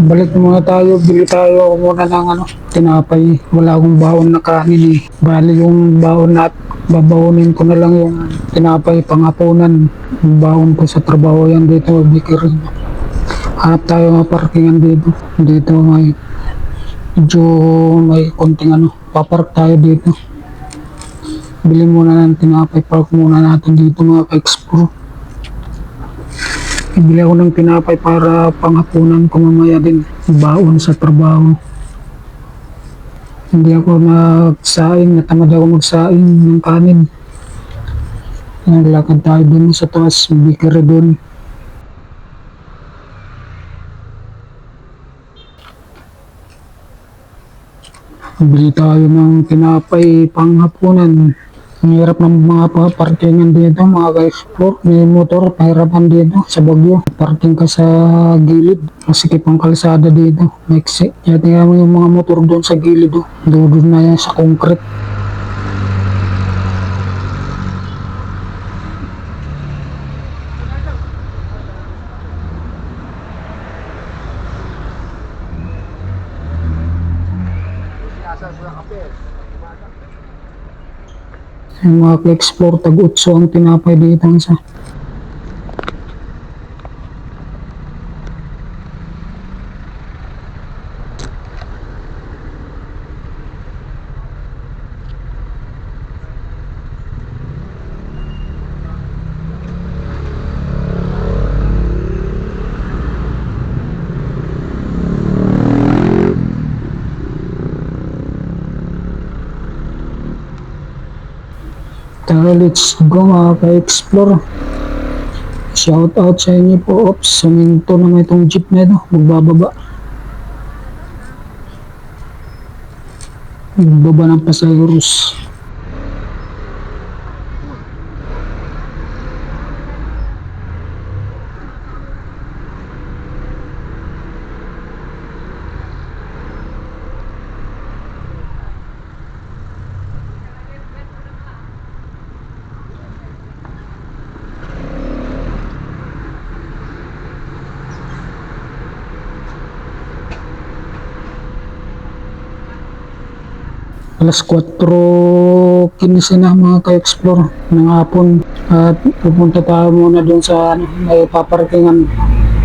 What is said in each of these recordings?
Balik muna tayo, bili tayo muna ng tinapay. Wala akong baon na kanin eh. Bali yung baon na babaonin ko na lang yung tinapay panghapunan. Yung baon ko sa trabaho yan dito, bakery. Hanap tayo ng parkingan dito. Dito medyo may konting papark tayo dito. Bili muna ng tinapay, park muna natin dito mga ka-explore. Bili ako ng tinapay para panghapunan ko mamaya din. Baon sa trabaho. Hindi ako nagsaing, natamad ako magsaing ng kanin. Naglakad tayo dun sa taas, bakery dun. Bili tayo ng tinapay panghapunan. Ang hirap ng mga parkingan dito, mga ka-explore. May motor, pahirapan dito sa Baguio. Parking ka sa gilid. Masikip ang kalsada dito. Maiksi. Kaya tingnan mo yung mga motor doon sa gilid. Doon na yan sa concrete. Yung mga ka-explore, tag-utso ang tinapay dito sa Tara, let's go mga ka-explore. Shout out sa inyo po. Oops, suminto naman itong jeep na ito. Magbababa. Magbaba ng Pasayros. Alas 4:15 na mga ka-explore ng hapon at pupunta tayo muna dun sa may paparkingan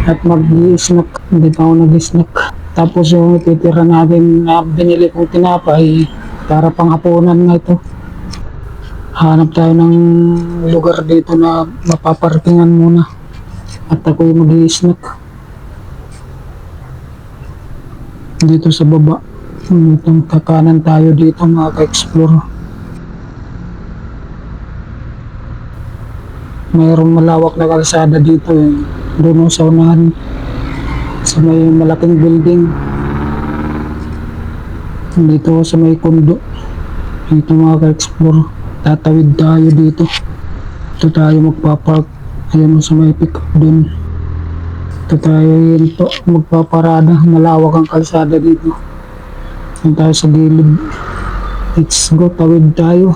at mag-i-snack. Hindi pa ako nag-snack. Tapos yung ititira natin na binili kong tinapay para panghapunan na ito. Hanap tayo ng lugar dito na mapaparkingan muna at ako yung mag-i-snack dito sa baba. Itong kakanan tayo dito mga ka-explore. Mayroong malawak na kalsada dito doon sa unahan sa may malaking building. Dito sa may kondo. Dito mga ka-explore. Tatawid tayo dito. Ito tayo magpapark. Ayan sa may pick up doon. Ito tayo dito magpaparada. Malawak ang kalsada dito. Tayo sa gilid. Let's go, tawid tayo.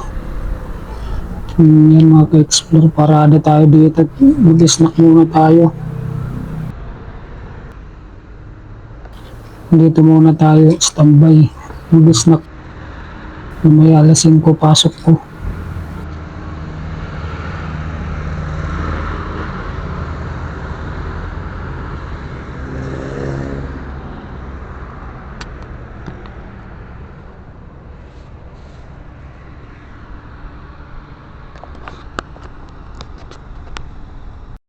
Yan mga ka-explore, parada tayo dito. Mag-snack muna tayo. Dito muna tayo, standby. Mag-snack. May alas 5 pasok ko.